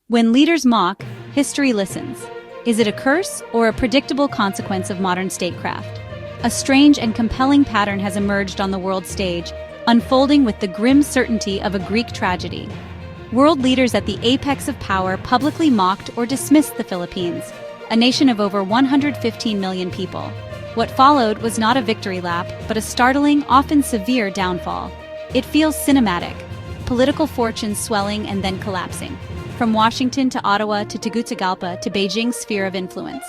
When leaders mock, history listens. Is it a curse or a predictable consequence of modern statecraft? A strange and compelling pattern has emerged on the world stage, unfolding with the grim certainty of a Greek tragedy. World leaders at the apex of power publicly mocked or dismissed the Philippines, a nation of over 115 million people. What followed was not a victory lap, but a startling, often severe downfall. It feels cinematic, political fortunes swelling and then collapsing, from Washington to Ottawa to Tegucigalpa to Beijing's sphere of influence.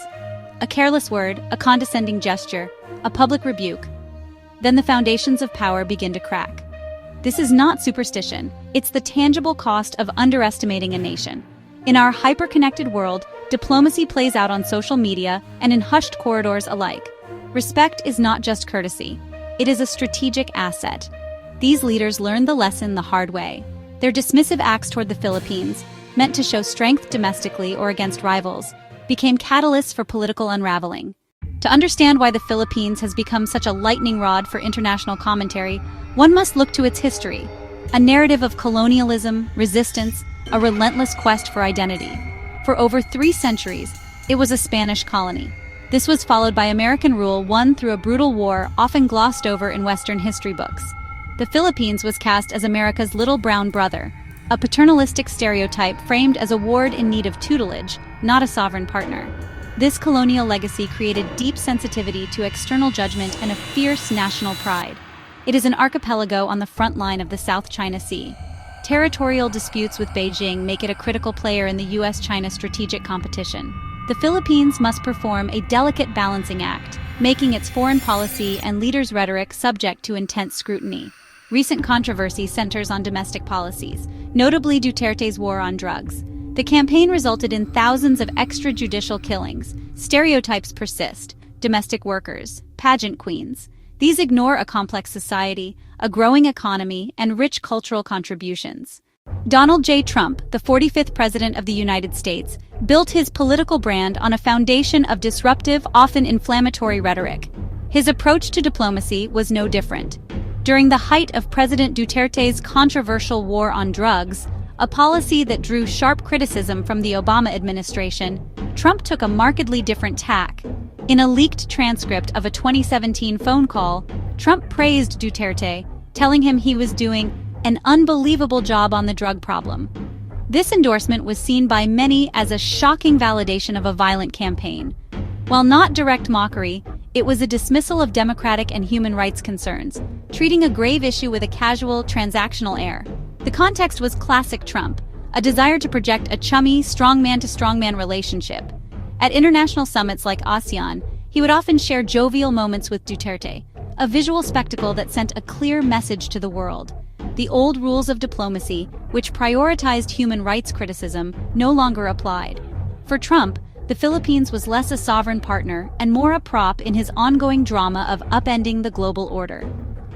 A careless word, a condescending gesture, a public rebuke. Then the foundations of power begin to crack. This is not superstition, it's the tangible cost of underestimating a nation. In our hyper-connected world, diplomacy plays out on social media and in hushed corridors alike. Respect is not just courtesy, it is a strategic asset. These leaders learned the lesson the hard way. Their dismissive acts toward the Philippines, meant to show strength domestically or against rivals, became catalysts for political unraveling. To understand why the Philippines has become such a lightning rod for international commentary, one must look to its history, a narrative of colonialism, resistance, a relentless quest for identity. For over 3 centuries, it was a Spanish colony. This was followed by American rule won through a brutal war often glossed over in Western history books. The Philippines was cast as America's little brown brother, a paternalistic stereotype framed as a ward in need of tutelage, not a sovereign partner. This colonial legacy created deep sensitivity to external judgment and a fierce national pride. It is an archipelago on the front line of the South China Sea. Territorial disputes with Beijing make it a critical player in the U.S.-China strategic competition. The Philippines must perform a delicate balancing act, making its foreign policy and leaders' rhetoric subject to intense scrutiny. Recent controversy centers on domestic policies, notably Duterte's war on drugs. The campaign resulted in thousands of extrajudicial killings. Stereotypes persist: domestic workers, pageant queens. These ignore a complex society, a growing economy, and rich cultural contributions. Donald J. Trump, the 45th President of the United States, built his political brand on a foundation of disruptive, often inflammatory rhetoric. His approach to diplomacy was no different. During the height of President Duterte's controversial war on drugs, a policy that drew sharp criticism from the Obama administration, Trump took a markedly different tack. In a leaked transcript of a 2017 phone call, Trump praised Duterte, telling him he was doing an unbelievable job on the drug problem. This endorsement was seen by many as a shocking validation of a violent campaign. While not direct mockery, it was a dismissal of democratic and human rights concerns, treating a grave issue with a casual, transactional air. The context was classic Trump, a desire to project a chummy, strongman-to-strongman relationship. At international summits like ASEAN, he would often share jovial moments with Duterte, a visual spectacle that sent a clear message to the world. The old rules of diplomacy, which prioritized human rights criticism, no longer applied. For Trump, the Philippines was less a sovereign partner and more a prop in his ongoing drama of upending the global order.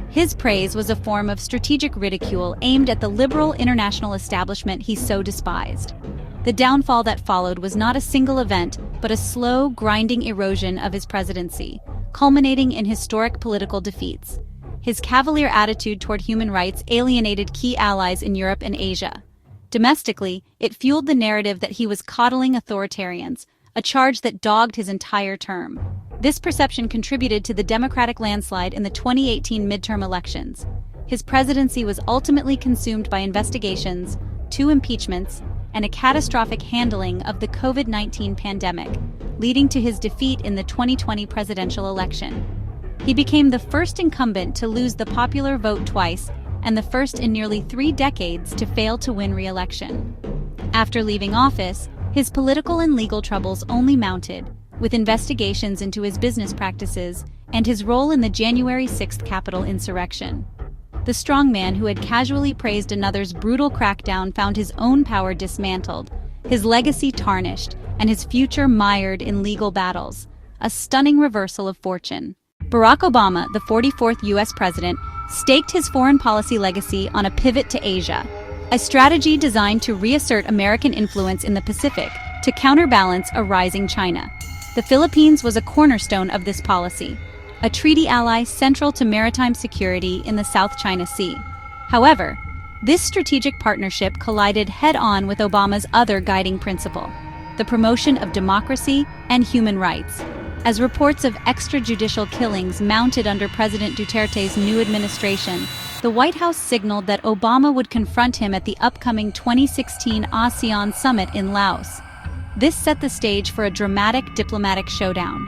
His praise was a form of strategic ridicule aimed at the liberal international establishment he so despised. The downfall that followed was not a single event, but a slow, grinding erosion of his presidency, culminating in historic political defeats. His cavalier attitude toward human rights alienated key allies in Europe and Asia. Domestically, it fueled the narrative that he was coddling authoritarians, a charge that dogged his entire term. This perception contributed to the Democratic landslide in the 2018 midterm elections. His presidency was ultimately consumed by investigations, 2 impeachments, and a catastrophic handling of the COVID-19 pandemic, leading to his defeat in the 2020 presidential election. He became the first incumbent to lose the popular vote twice and the first in nearly 3 decades to fail to win re-election. After leaving office, his political and legal troubles only mounted, with investigations into his business practices and his role in the January 6th Capitol insurrection. The strongman who had casually praised another's brutal crackdown found his own power dismantled, his legacy tarnished, and his future mired in legal battles, a stunning reversal of fortune. Barack Obama, the 44th U.S. president, staked his foreign policy legacy on a pivot to Asia, a strategy designed to reassert American influence in the Pacific to counterbalance a rising China. The Philippines was a cornerstone of this policy, a treaty ally central to maritime security in the South China Sea. However, This strategic partnership collided head-on with Obama's other guiding principle, the promotion of democracy and human rights. As reports of extrajudicial killings mounted under President Duterte's new administration, the White House signaled that Obama would confront him at the upcoming 2016 ASEAN summit in Laos. This set the stage for a dramatic diplomatic showdown.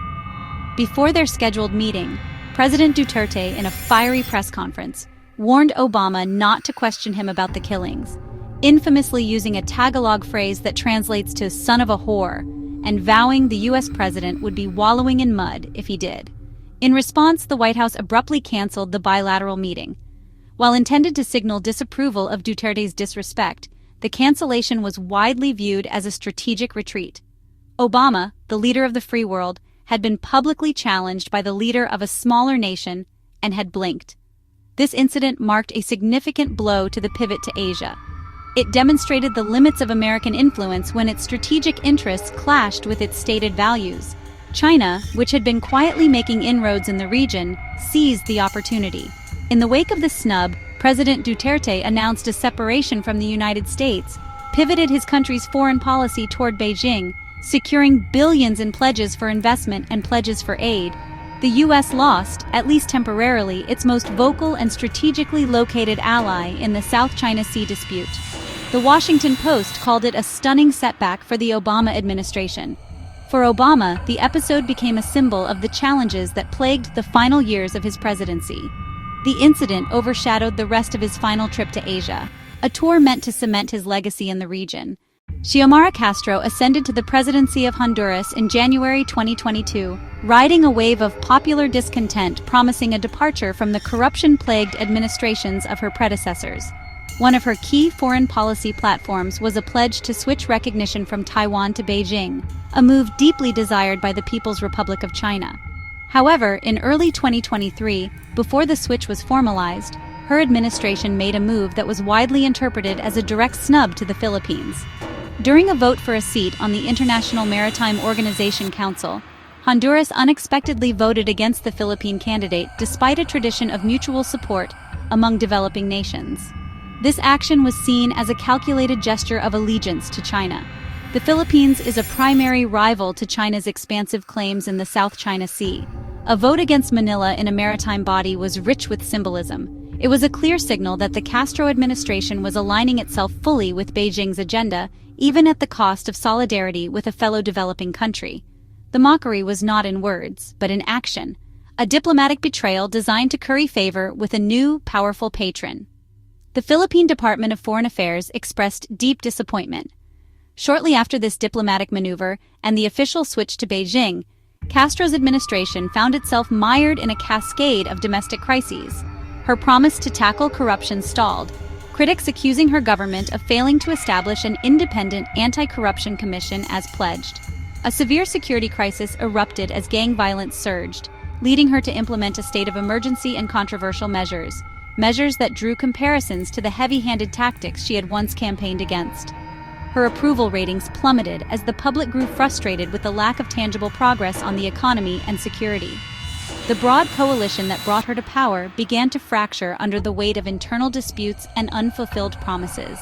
Before their scheduled meeting, President Duterte, in a fiery press conference, warned Obama not to question him about the killings, infamously using a Tagalog phrase that translates to "son of a whore," and vowing the U.S. president would be wallowing in mud if he did. In response, the White House abruptly canceled the bilateral meeting. While intended to signal disapproval of Duterte's disrespect, the cancellation was widely viewed as a strategic retreat. Obama, the leader of the free world, had been publicly challenged by the leader of a smaller nation and had blinked. This incident marked a significant blow to the pivot to Asia. It demonstrated the limits of American influence when its strategic interests clashed with its stated values. China, which had been quietly making inroads in the region, seized the opportunity. In the wake of the snub, President Duterte announced a separation from the United States, pivoted his country's foreign policy toward Beijing, securing billions in pledges for investment and pledges for aid. The U.S. lost, at least temporarily, its most vocal and strategically located ally in the South China Sea dispute. The Washington Post called it a stunning setback for the Obama administration. For Obama, the episode became a symbol of the challenges that plagued the final years of his presidency. The incident overshadowed the rest of his final trip to Asia, a tour meant to cement his legacy in the region. Xiomara Castro ascended to the presidency of Honduras in January 2022, riding a wave of popular discontent promising a departure from the corruption-plagued administrations of her predecessors. One of her key foreign policy platforms was a pledge to switch recognition from Taiwan to Beijing, a move deeply desired by the People's Republic of China. However, in early 2023, before the switch was formalized, her administration made a move that was widely interpreted as a direct snub to the Philippines. During a vote for a seat on the International Maritime Organization Council, Honduras unexpectedly voted against the Philippine candidate despite a tradition of mutual support among developing nations. This action was seen as a calculated gesture of allegiance to China. The Philippines is a primary rival to China's expansive claims in the South China Sea. A vote against Manila in a maritime body was rich with symbolism. It was a clear signal that the Castro administration was aligning itself fully with Beijing's agenda, even at the cost of solidarity with a fellow developing country. The mockery was not in words, but in action. A diplomatic betrayal designed to curry favor with a new, powerful patron. The Philippine Department of Foreign Affairs expressed deep disappointment. Shortly after this diplomatic maneuver and the official switch to Beijing, Castro's administration found itself mired in a cascade of domestic crises. Her promise to tackle corruption stalled, critics accusing her government of failing to establish an independent anti-corruption commission as pledged. A severe security crisis erupted as gang violence surged, leading her to implement a state of emergency and controversial measures that drew comparisons to the heavy-handed tactics she had once campaigned against. Her approval ratings plummeted as the public grew frustrated with the lack of tangible progress on the economy and security. The broad coalition that brought her to power began to fracture under the weight of internal disputes and unfulfilled promises.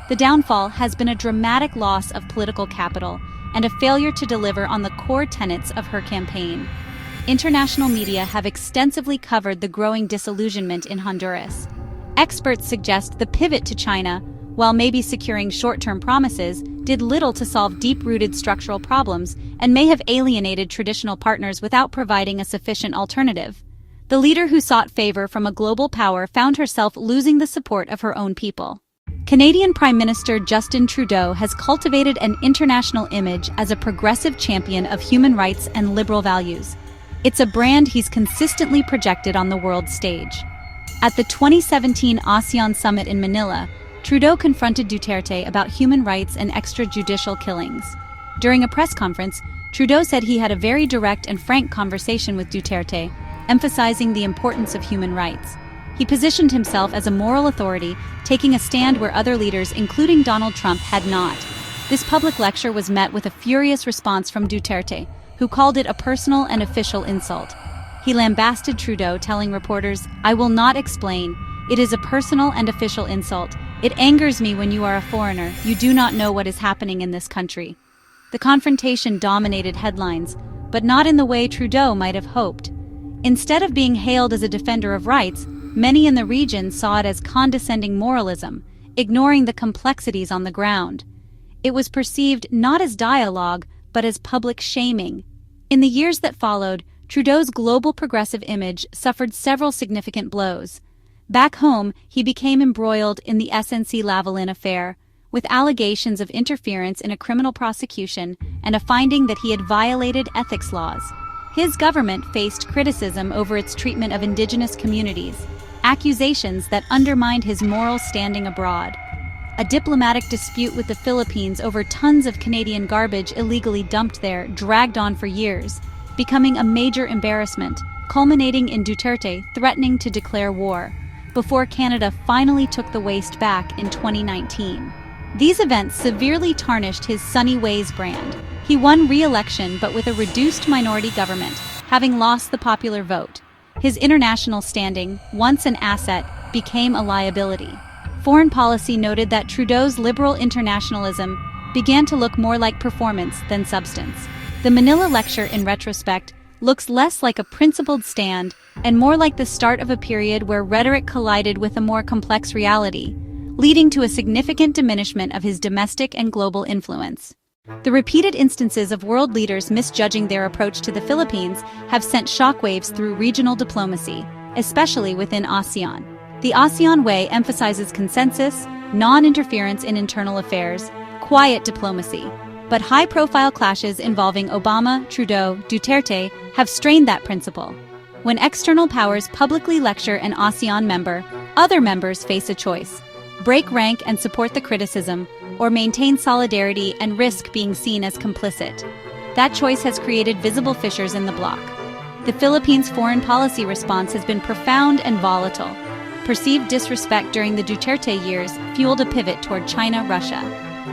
The downfall has been a dramatic loss of political capital and a failure to deliver on the core tenets of her campaign. International media have extensively covered the growing disillusionment in Honduras. Experts suggest the pivot to China, while maybe securing short-term promises, did little to solve deep-rooted structural problems and may have alienated traditional partners without providing a sufficient alternative. The leader who sought favor from a global power found herself losing the support of her own people. Canadian Prime Minister Justin Trudeau has cultivated an international image as a progressive champion of human rights and liberal values. It's a brand he's consistently projected on the world stage. At the 2017 ASEAN Summit in Manila, Trudeau confronted Duterte about human rights and extrajudicial killings. During a press conference, Trudeau said he had a very direct and frank conversation with Duterte, emphasizing the importance of human rights. He positioned himself as a moral authority, taking a stand where other leaders, including Donald Trump, had not. This public lecture was met with a furious response from Duterte, who called it a personal and official insult. He lambasted Trudeau, telling reporters, "I will not explain. It is a personal and official insult. It angers me when you are a foreigner, you do not know what is happening in this country. The confrontation dominated headlines, but not in the way Trudeau might have hoped. Instead of being hailed as a defender of rights, many in the region saw it as condescending moralism, ignoring the complexities on the ground. It was perceived not as dialogue, but as public shaming. In the years that followed, Trudeau's global progressive image suffered several significant blows. Back home, he became embroiled in the SNC-Lavalin affair, with allegations of interference in a criminal prosecution and a finding that he had violated ethics laws. His government faced criticism over its treatment of Indigenous communities, accusations that undermined his moral standing abroad. A diplomatic dispute with the Philippines over tons of Canadian garbage illegally dumped there dragged on for years, becoming a major embarrassment, culminating in Duterte threatening to declare war, before Canada finally took the waste back in 2019. These events severely tarnished his Sunny Ways brand. He won re-election but with a reduced minority government, having lost the popular vote. His international standing, once an asset, became a liability. Foreign policy noted that Trudeau's liberal internationalism began to look more like performance than substance. The Manila lecture, in retrospect, looks less like a principled stand and more like the start of a period where rhetoric collided with a more complex reality, leading to a significant diminishment of his domestic and global influence. The repeated instances of world leaders misjudging their approach to the Philippines have sent shockwaves through regional diplomacy, especially within ASEAN. The ASEAN way emphasizes consensus, non-interference in internal affairs, quiet diplomacy. But high-profile clashes involving Obama, Trudeau, Duterte have strained that principle. When external powers publicly lecture an ASEAN member, other members face a choice: break rank and support the criticism, or maintain solidarity and risk being seen as complicit. That choice has created visible fissures in the bloc. The Philippines' foreign policy response has been profound and volatile. Perceived disrespect during the Duterte years fueled a pivot toward China-Russia.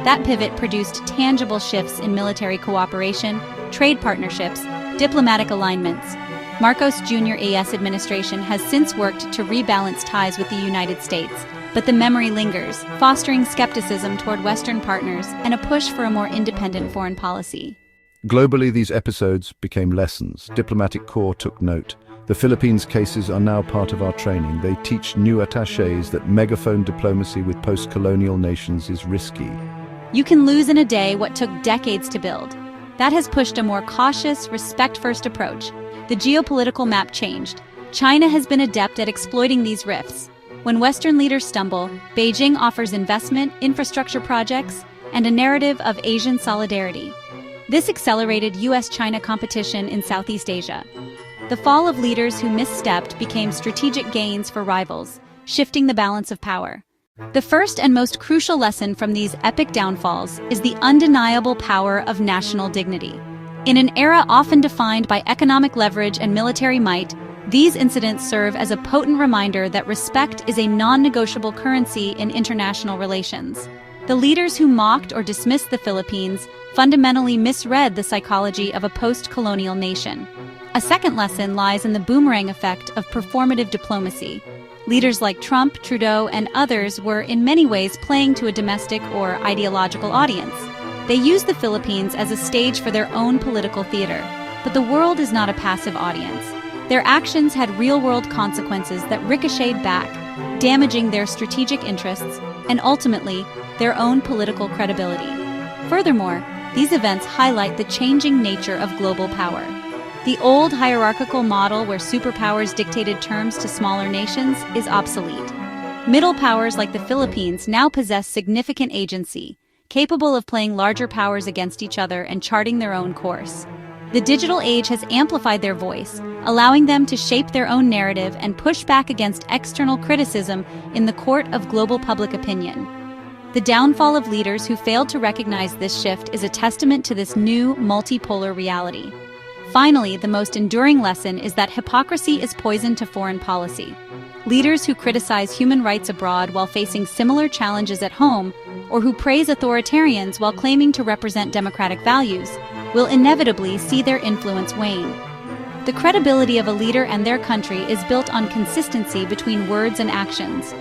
That pivot produced tangible shifts in military cooperation, trade partnerships, diplomatic alignments. Marcos Jr. AS administration has since worked to rebalance ties with the United States, but the memory lingers, fostering skepticism toward Western partners and a push for a more independent foreign policy. Globally, these episodes became lessons. Diplomatic corps took note. The Philippines cases are now part of our training. They teach new attachés that megaphone diplomacy with post-colonial nations is risky. You can lose in a day what took decades to build. That has pushed a more cautious, respect-first approach. The geopolitical map changed. China has been adept at exploiting these rifts. When Western leaders stumble, Beijing offers investment, infrastructure projects, and a narrative of Asian solidarity. This accelerated U.S.-China competition in Southeast Asia. The fall of leaders who misstepped became strategic gains for rivals, shifting the balance of power. The first and most crucial lesson from these epic downfalls is the undeniable power of national dignity. In an era often defined by economic leverage and military might, these incidents serve as a potent reminder that respect is a non-negotiable currency in international relations. The leaders who mocked or dismissed the Philippines fundamentally misread the psychology of a post-colonial nation. A second lesson lies in the boomerang effect of performative diplomacy. Leaders like Trump, Trudeau, and others were in many ways playing to a domestic or ideological audience. They used the Philippines as a stage for their own political theater. But the world is not a passive audience. Their actions had real-world consequences that ricocheted back, damaging their strategic interests and ultimately their own political credibility. Furthermore, these events highlight the changing nature of global power. The old hierarchical model where superpowers dictated terms to smaller nations is obsolete. Middle powers like the Philippines now possess significant agency, capable of playing larger powers against each other and charting their own course. The digital age has amplified their voice, allowing them to shape their own narrative and push back against external criticism in the court of global public opinion. The downfall of leaders who failed to recognize this shift is a testament to this new multipolar reality. Finally, the most enduring lesson is that hypocrisy is poison to foreign policy. Leaders who criticize human rights abroad while facing similar challenges at home, or who praise authoritarians while claiming to represent democratic values, will inevitably see their influence wane. The credibility of a leader and their country is built on consistency between words and actions.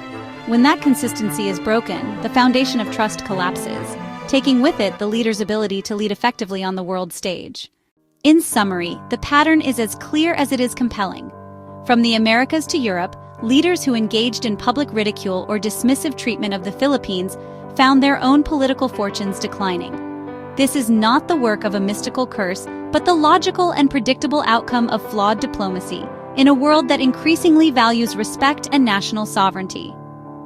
When that consistency is broken, the foundation of trust collapses, taking with it the leader's ability to lead effectively on the world stage. In summary, the pattern is as clear as it is compelling. From the Americas to Europe, leaders who engaged in public ridicule or dismissive treatment of the Philippines found their own political fortunes declining. This is not the work of a mystical curse, but the logical and predictable outcome of flawed diplomacy in a world that increasingly values respect and national sovereignty.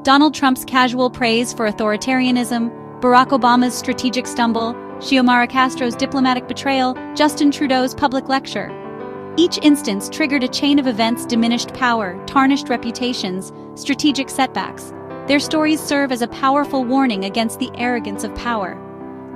Donald Trump's casual praise for authoritarianism, Barack Obama's strategic stumble, Xiomara Castro's diplomatic betrayal, Justin Trudeau's public lecture. Each instance triggered a chain of events: diminished power, tarnished reputations, strategic setbacks. Their stories serve as a powerful warning against the arrogance of power.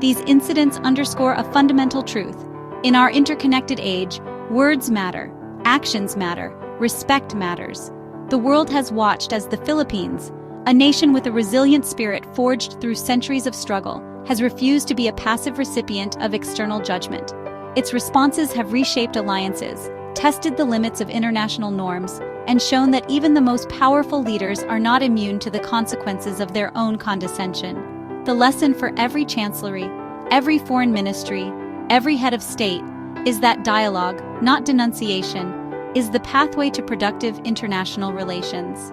These incidents underscore a fundamental truth. In our interconnected age, words matter, actions matter, respect matters. The world has watched as the Philippines, a nation with a resilient spirit forged through centuries of struggle, has refused to be a passive recipient of external judgment. Its responses have reshaped alliances, tested the limits of international norms, and shown that even the most powerful leaders are not immune to the consequences of their own condescension. The lesson for every chancellery, every foreign ministry, every head of state is that dialogue, not denunciation, is the pathway to productive international relations.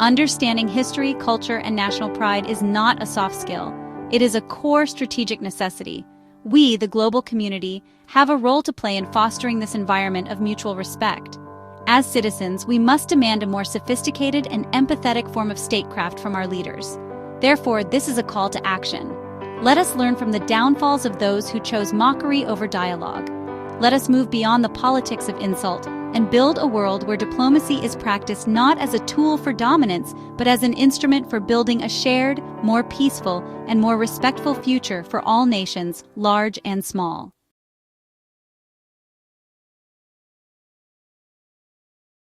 Understanding history, culture, and national pride is not a soft skill. It is a core strategic necessity. We, the global community, have a role to play in fostering this environment of mutual respect. As citizens, we must demand a more sophisticated and empathetic form of statecraft from our leaders. Therefore, this is a call to action. Let us learn from the downfalls of those who chose mockery over dialogue. Let us move beyond the politics of insult and build a world where diplomacy is practiced not as a tool for dominance, but as an instrument for building a shared, more peaceful, and more respectful future for all nations, large and small.